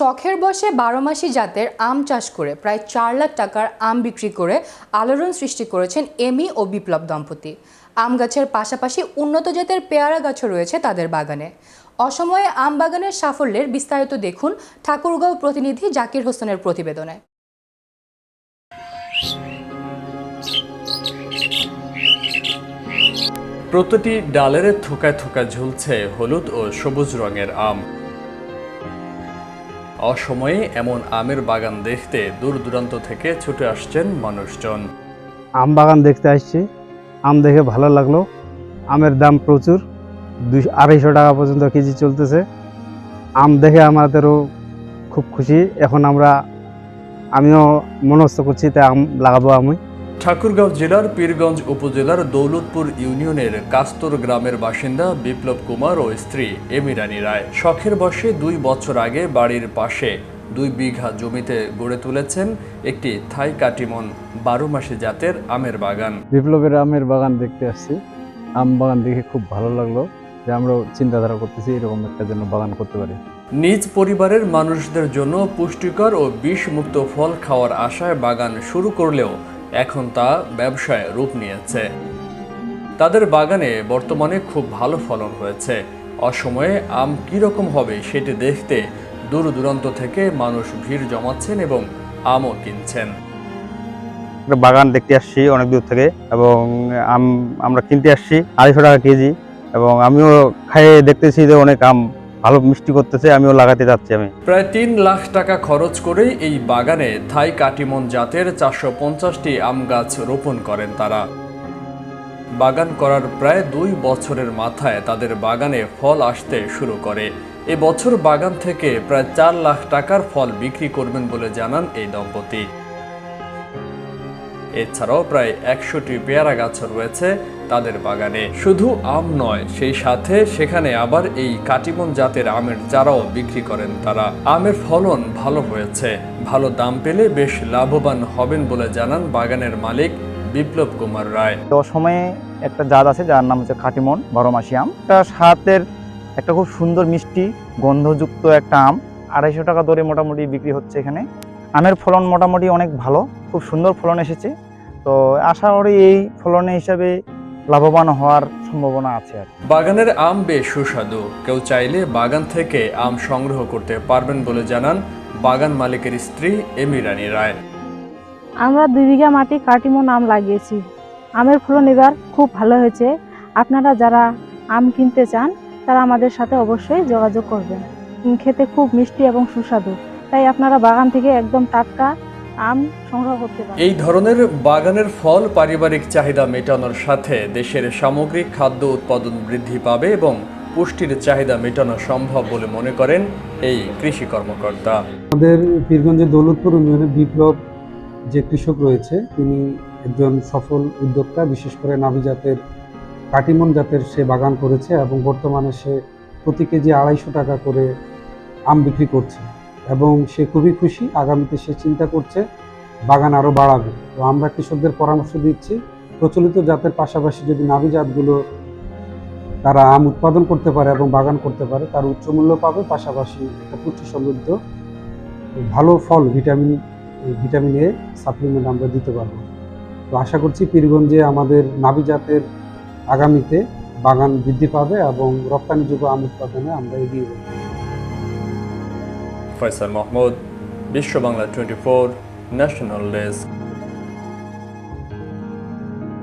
শখের বশে 12 মাসি জাতের আম চাষ করে প্রায় 4 লাখ টাকার আম বিক্রি করে আলোড়ন সৃষ্টি করেছেন এমি ও বিপ্লব দম্পতি। আম গাছের পাশাপাশি উন্নত জাতের পেয়ারা গাছও রয়েছে তাদের বাগানে। অসময়ে আম বাগানের সাফল্যের বিস্তারিত দেখুন ঠাকুরগাঁও প্রতিনিধি জাকির হোসেনের প্রতিবেদনে। প্রতিটি ডালের থোকায় থোকায় ঝুলছে হলুদ ও সবুজ রঙের আম। অসময়ে এমন আমের বাগান দেখতে দূর দূরান্ত থেকে ছুটে আসছেন মানুষজন। আম বাগান দেখতে আসছি, আম দেখে ভালো লাগলো। আমের দাম প্রচুর, 200-250 টাকা পর্যন্ত কেজি চলতেছে। আম দেখে আমাদেরও খুব খুশি। এখন আমিও মনস্থ করছি তাই আম লাগাবো আমি। ঠাকুরগাঁও জেলার পীরগঞ্জ উপজেলার দৌলতপুর ইউনিয়নের কাস্তর গ্রামের বাসিন্দা বিপ্লব কুমার ও স্ত্রী এমি রানী রায় শখের বশে 2 বছর আগে বাড়ির পাশে 2 বিঘা জমিতে গড়ে তুলেছেন একটি থাই কাটিমন 12 মাসি জাতের আমের বাগান। বিপ্লবের আমের বাগান দেখতে আসছি, আম বাগান দেখে খুব ভালো লাগলো যে আমরাও চিন্তাধারা করতেছি এরকম একটা জন্য বাগান করতে পারি। নিজ পরিবারের মানুষদের জন্য পুষ্টিকর ও বিষমুক্ত ফল খাওয়ার আশায় বাগান শুরু করলেও এখন তা ব্যবসায় রূপ নিয়েছে। তাদের বাগানে বর্তমানে খুব ভালো ফলন হয়েছে। অসময়ে আম কীরকম হবে সেটি দেখতে দূর দূরান্ত থেকে মানুষ ভিড় জমাচ্ছেন এবং আমও কিনছেন। বাগান দেখতে আসছি অনেক দূর থেকে এবং আমরা কিনতে আসছি 250 টাকা কেজি এবং আমিও খাইয়ে দেখতেছি যে অনেক আম ভালো মিষ্টি করতেছে, আমিও লাগাতে যাচ্ছি। প্রায় 3 লাখ টাকা খরচ করে এই বাগানে থাই কাটিমন জাতের 450টি আম গাছ রোপণ করেন তারা। বাগান করার প্রায় 2 বছরের মাথায় তাদের বাগানে ফল আসতে শুরু করে। এবছর বাগান থেকে প্রায় 4 লাখ টাকার ফল বিক্রি করবেন বলে জানান এই দম্পতি। এছাড়াও প্রায় 100টি পেয়ারা গাছ রয়েছে তাদের বাগানে। শুধু আম নয়, সেই সাথে সেখানে আবার এই কাটিমন জাতের আমের চারাও বিক্রি করেন তারা। আমের ফলন ভালো হয়েছে, ভালো দাম পেলে বেশ লাভবান হবেন বলে জানান বাগানের মালিক বিপ্লব কুমার রায়। সময়ে একটা জাত আছে যার নাম হচ্ছে কাটিমন 12 মাসি আম। এটা স্বাদের একটা খুব সুন্দর মিষ্টি গন্ধযুক্ত একটা আম। 250 টাকা দরে মোটামুটি বিক্রি হচ্ছে এখানে। আমের ফলন মোটামুটি অনেক ভালো, খুব সুন্দর ফলন এসেছে। তো আশা করি এই ফলনের হিসাবে লাভবান হওয়ার সম্ভাবনা আছে। বাগানের আম বেশ সুস্বাদু, কেউ চাইলে বাগান থেকে আম সংগ্রহ করতে পারবেন বলে জানান বাগান মালিকের স্ত্রী এমি রানী রায়। আমরা 2 বিঘা মাটি কাটিমন আম লাগিয়েছি। আমের ফলন এবার খুব ভালো হয়েছে। আপনারা যারা আম কিনতে চান তারা আমাদের সাথে অবশ্যই যোগাযোগ করবেন। খেতে খুব মিষ্টি এবং সুস্বাদু, তাই আপনারা বাগান থেকে একদম টাটকা আম সংগ্রহ করতে পারেন। এই ধরনের বাগানের ফল পারিবারিক চাহিদা মেটানোর সাথে দেশের সামগ্রিক খাদ্য উৎপাদন বৃদ্ধি পাবে এবং পুষ্টির চাহিদা মেটানো সম্ভব বলে মনে করেন এই কৃষি কর্মকর্তা। আমাদের পীরগঞ্জের দৌলতপুর ইউনিয়নে বিপ্লব যে কৃষক রয়েছে তিনি একজন সফল উদ্যোক্তা। বিশেষ করে নাভি জাতের কাটিমন জাতের সে বাগান করেছে এবং বর্তমানে সে প্রতি কেজি 250 টাকা করে আম বিক্রি করছে এবং সে খুবই খুশি। আগামীতে সে চিন্তা করছে বাগান আরও বাড়াবে। তো আমরা কৃষকদের পরামর্শ দিচ্ছি প্রচলিত জাতের পাশাপাশি যদি নাভি জাতগুলো তারা আম উৎপাদন করতে পারে এবং বাগান করতে পারে, তার উচ্চ মূল্য পাবে, পাশাপাশি একটা পুষ্টি সমৃদ্ধ ভালো ফল ভিটামিন এ সাপ্লিমেন্ট আমরা দিতে পারবো। তো আশা করছি পীরগঞ্জে আমাদের নাভি জাতের আগামীতে বাগান বৃদ্ধি পাবে এবং রপ্তানিযোগ্য আম উৎপাদনে আমরা এগিয়ে যাব। ফয়সাল মাহমুদ, বিশ্ব বাংলা 24 ন্যাশনাল ডেস্ক।